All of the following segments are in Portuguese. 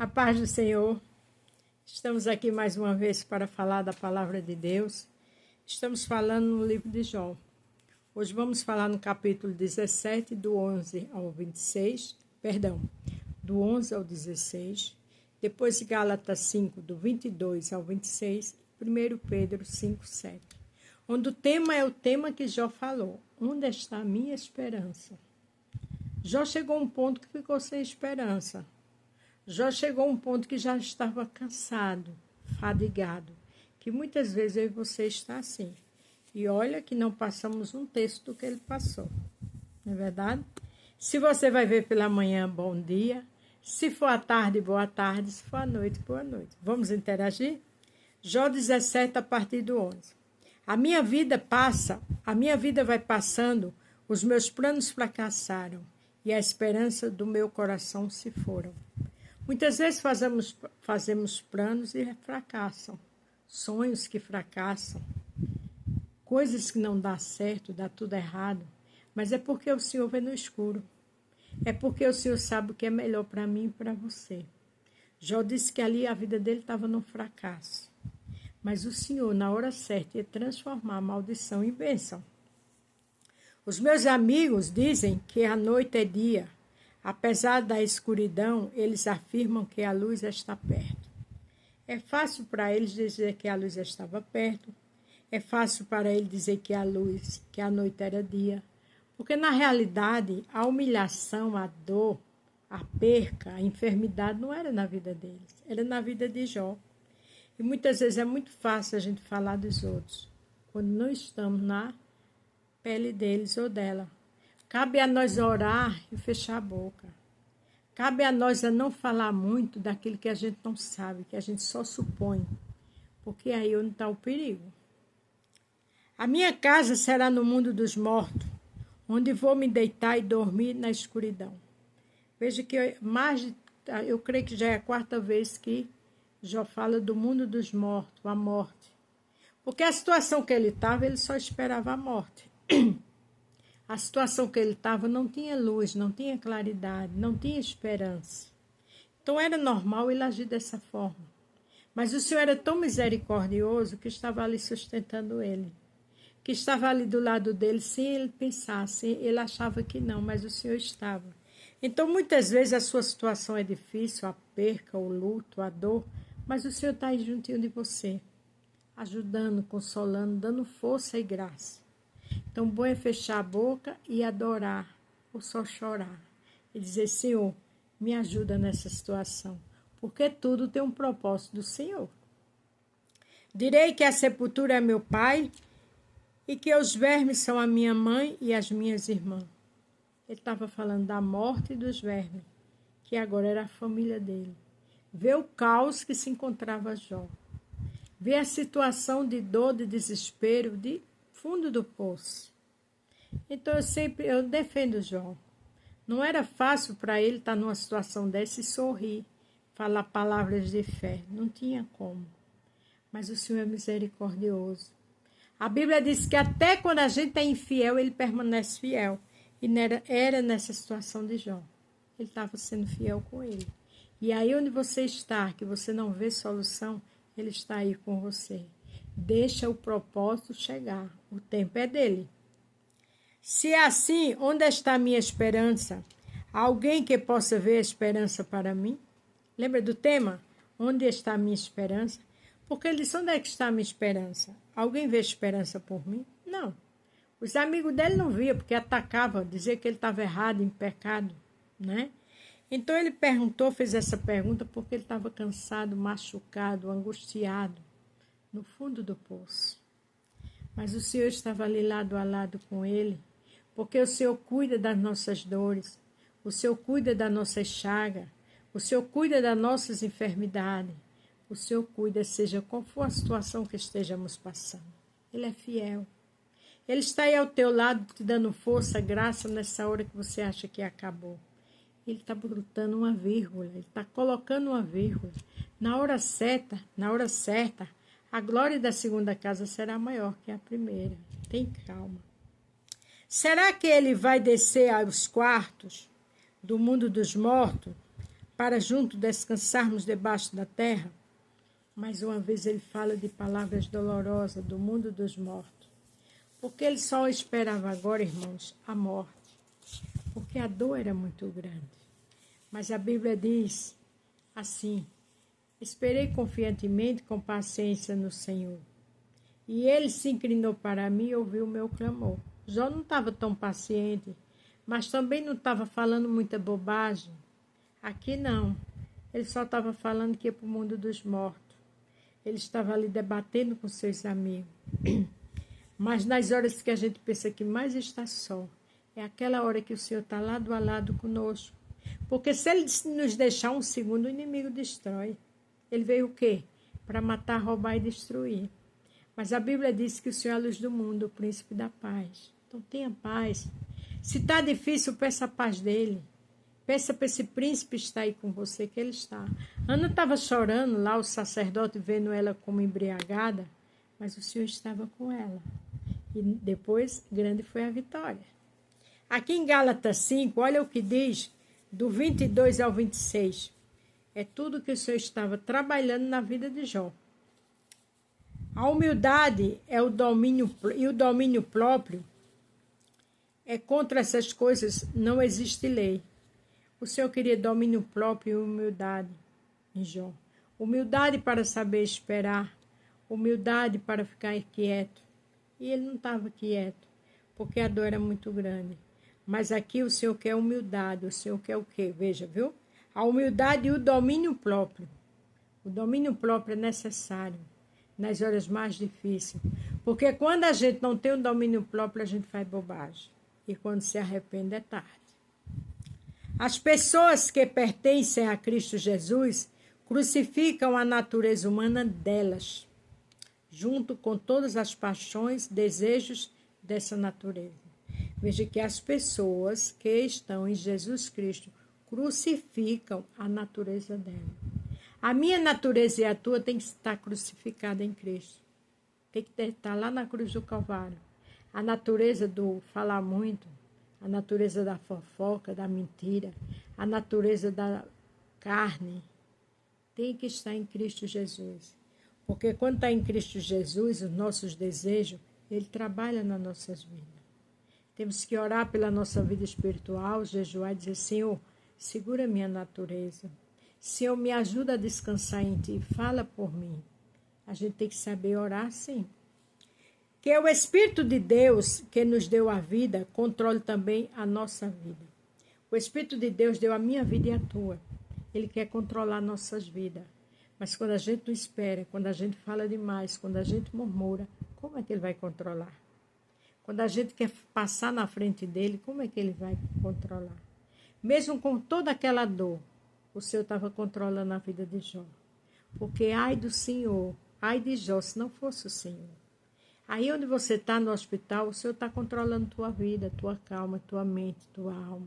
A paz do Senhor. Estamos aqui mais uma vez para falar da palavra de Deus. Estamos falando no livro de Jó. Hoje vamos falar no capítulo 17, do 11 ao 26, do 11 ao 16, depois de Gálatas 5, do 22 ao 26, 1 Pedro 5, 7. Onde o tema é o tema que Jó falou. Onde está a minha esperança? Jó chegou a um ponto que ficou sem esperança. Jó chegou a um ponto que já estava cansado, fadigado, que muitas vezes eu e você está assim. E olha que não passamos um terço do que ele passou. Não é verdade? Se você vai ver pela manhã, bom dia. Se for à tarde, boa tarde. Se for à noite, boa noite. Vamos interagir? Jó 17, a partir do 11. A minha vida vai passando, os meus planos fracassaram e a esperança do meu coração se foram. Muitas vezes fazemos planos e fracassam, sonhos que fracassam, coisas que não dão certo, dá tudo errado, mas é porque o Senhor vê no escuro, é porque o Senhor sabe o que é melhor para mim e para você. Jó disse que ali a vida dele estava no fracasso, mas o Senhor, na hora certa, ia transformar a maldição em bênção. Os meus amigos dizem que a noite é dia. Apesar da escuridão, eles afirmam que a luz está perto. É fácil para eles dizer que a luz estava perto. É fácil para eles dizer que a noite era dia. Porque, na realidade, a humilhação, a dor, a perca, a enfermidade não era na vida deles. Era na vida de Jó. E muitas vezes é muito fácil a gente falar dos outros, quando não estamos na pele deles ou dela. Cabe a nós orar e fechar a boca. Cabe a nós a não falar muito daquilo que a gente não sabe, que a gente só supõe. Porque aí onde está o perigo. A minha casa será no mundo dos mortos, onde vou me deitar e dormir na escuridão. Veja que eu creio que já é a quarta vez que Jó fala do mundo dos mortos, a morte. Porque a situação que ele estava, ele só esperava a morte. A situação que ele estava não tinha luz, não tinha claridade, não tinha esperança. Então era normal ele agir dessa forma. Mas o Senhor era tão misericordioso que estava ali sustentando ele. Que estava ali do lado dele sem ele pensar, ele achava que não, mas o Senhor estava. Então muitas vezes a sua situação é difícil, a perca, o luto, a dor, mas o Senhor está aí juntinho de você, ajudando, consolando, dando força e graça. Então, bom é fechar a boca e adorar, ou só chorar. E dizer, Senhor, me ajuda nessa situação. Porque tudo tem um propósito do Senhor. Direi que a sepultura é meu pai e que os vermes são a minha mãe e as minhas irmãs. Ele estava falando da morte e dos vermes, que agora era a família dele. Vê o caos que se encontrava Jó. Vê a situação de dor, de desespero, de fundo do poço. Então eu defendo Jó. Não era fácil para ele estar numa situação dessa e sorrir, falar palavras de fé. Não tinha como. Mas o Senhor é misericordioso. A Bíblia diz que até quando a gente é infiel, ele permanece fiel. E era nessa situação de Jó. Ele estava sendo fiel com ele. E aí onde você está, que você não vê solução, ele está aí com você. Deixa o propósito chegar. O tempo é dele. Se é assim, onde está a minha esperança? Há alguém que possa ver a esperança para mim? Lembra do tema? Onde está a minha esperança? Porque ele disse, onde é que está a minha esperança? Alguém vê esperança por mim? Não. Os amigos dele não viam, porque atacavam, diziam que ele estava errado, em pecado, né? Então ele fez essa pergunta porque ele estava cansado, machucado, angustiado, no fundo do poço. Mas o Senhor estava ali lado a lado com ele, porque o Senhor cuida das nossas dores, o Senhor cuida da nossa chaga, o Senhor cuida das nossas enfermidades, o Senhor cuida, seja qual for a situação que estejamos passando. Ele é fiel. Ele está aí ao teu lado, te dando força, graça nessa hora que você acha que acabou. Ele está botando uma vírgula, ele está colocando uma vírgula. Na hora certa, a glória da segunda casa será maior que a primeira. Tem calma. Será que ele vai descer aos quartos do mundo dos mortos para junto descansarmos debaixo da terra. Mais uma vez ele fala de palavras dolorosas do mundo dos mortos. Porque ele só esperava agora, irmãos, a morte. Porque a dor era muito grande. Mas a Bíblia diz assim: esperei confiantemente, com paciência no Senhor. E ele se inclinou para mim e ouviu o meu clamor. Jó não estava tão paciente, mas também não estava falando muita bobagem. Aqui não. Ele só estava falando que ia para o mundo dos mortos. Ele estava ali debatendo com seus amigos. Mas nas horas que a gente pensa que mais está só, é aquela hora que o Senhor está lado a lado conosco. Porque se ele nos deixar um segundo, o inimigo destrói. Ele veio o quê? Para matar, roubar e destruir. Mas a Bíblia diz que o Senhor é a luz do mundo, o príncipe da paz. Então tenha paz. Se está difícil, peça a paz dele. Peça para esse príncipe estar aí com você, que ele está. Ana estava chorando lá, o sacerdote vendo ela como embriagada, mas o Senhor estava com ela. E depois, grande foi a vitória. Aqui em Gálatas 5, olha o que diz, do 22 ao 26. É tudo que o Senhor estava trabalhando na vida de Jó. A humildade é o domínio, e o domínio próprio é contra essas coisas, não existe lei. O Senhor queria domínio próprio e humildade em Jó. Humildade para saber esperar, humildade para ficar quieto. E ele não estava quieto, porque a dor era muito grande. Mas aqui o Senhor quer humildade, o Senhor quer o quê? Veja, viu? A humildade e o domínio próprio. O domínio próprio é necessário nas horas mais difíceis. Porque quando a gente não tem o domínio próprio, a gente faz bobagem. E quando se arrepende, é tarde. As pessoas que pertencem a Cristo Jesus crucificam a natureza humana delas, junto com todas as paixões, desejos dessa natureza. Veja que as pessoas que estão em Jesus Cristo crucificam a natureza dela. A minha natureza e a tua tem que estar crucificada em Cristo. Tem que estar lá na cruz do Calvário. A natureza do falar muito, a natureza da fofoca, da mentira, a natureza da carne, tem que estar em Cristo Jesus. Porque quando está em Cristo Jesus, os nossos desejos, Ele trabalha nas nossas vidas. Temos que orar pela nossa vida espiritual, jejuar e dizer: Senhor, segura minha natureza. Senhor, me ajuda a descansar em Ti, fala por mim. A gente tem que saber orar sim. Que o Espírito de Deus, que nos deu a vida, controle também a nossa vida. O Espírito de Deus deu a minha vida e a tua. Ele quer controlar nossas vidas. Mas quando a gente não espera, quando a gente fala demais, quando a gente murmura, como é que Ele vai controlar? Quando a gente quer passar na frente dEle, como é que Ele vai controlar? Mesmo com toda aquela dor, o Senhor estava controlando a vida de Jó. Porque ai do Senhor, ai de Jó, se não fosse o Senhor. Aí onde você está no hospital, o Senhor está controlando tua vida, tua calma, tua mente, tua alma.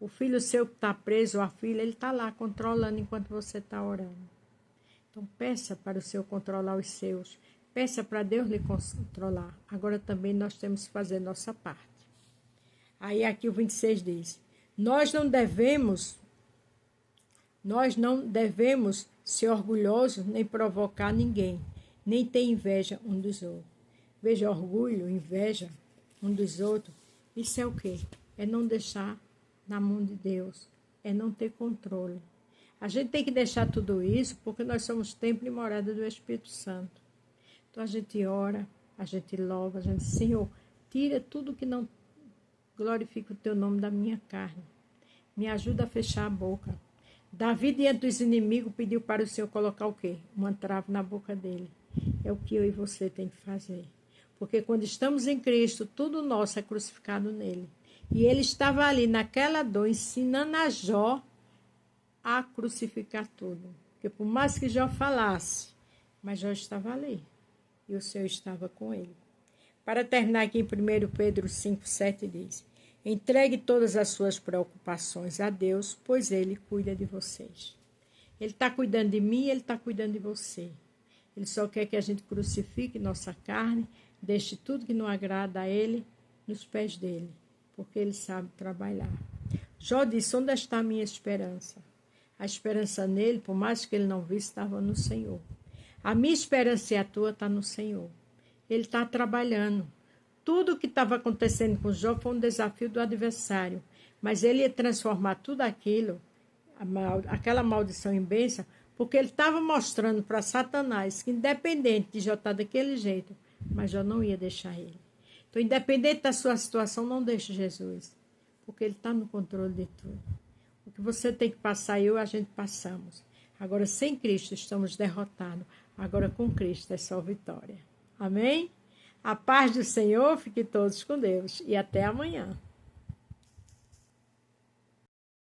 O filho seu que está preso, ou a filha, ele está lá controlando enquanto você está orando. Então peça para o Senhor controlar os seus. Peça para Deus lhe controlar. Agora também nós temos que fazer nossa parte. Aí aqui o 26 diz: Nós não devemos ser orgulhosos nem provocar ninguém, nem ter inveja um dos outros. Veja, orgulho, inveja um dos outros. Isso é o quê? É não deixar na mão de Deus. É não ter controle. A gente tem que deixar tudo isso porque nós somos templo e morada do Espírito Santo. Então a gente ora, a gente louva, a gente, Senhor, tira tudo que não glorifica o Teu nome da minha carne. Me ajuda a fechar a boca. Davi, diante dos inimigos, pediu para o Senhor colocar o quê? Uma trave na boca dele. É o que eu e você tem que fazer. Porque quando estamos em Cristo, tudo nosso é crucificado nele. E ele estava ali naquela dor, ensinando a Jó a crucificar tudo. Porque por mais que Jó falasse, mas Jó estava ali. E o Senhor estava com ele. Para terminar aqui em 1 Pedro 5,7 diz: Entregue todas as suas preocupações a Deus, pois Ele cuida de vocês. Ele está cuidando de mim, Ele está cuidando de você. Ele só quer que a gente crucifique nossa carne, deixe tudo que não agrada a Ele nos pés dEle, porque Ele sabe trabalhar. Jó disse: onde está a minha esperança? A esperança nele, por mais que ele não visse, estava no Senhor. A minha esperança e a tua está no Senhor. Ele está trabalhando. Tudo o que estava acontecendo com Jó foi um desafio do adversário. Mas ele ia transformar tudo aquilo, aquela maldição em bênção, porque ele estava mostrando para Satanás que, independente de Jó estar daquele jeito, mas Jó não ia deixar ele. Então, independente da sua situação, não deixe Jesus, porque ele está no controle de tudo. O que você tem que passar, a gente passamos. Agora, sem Cristo, estamos derrotados. Agora, com Cristo, é só vitória. Amém? A paz do Senhor, fiquem todos com Deus. E até amanhã.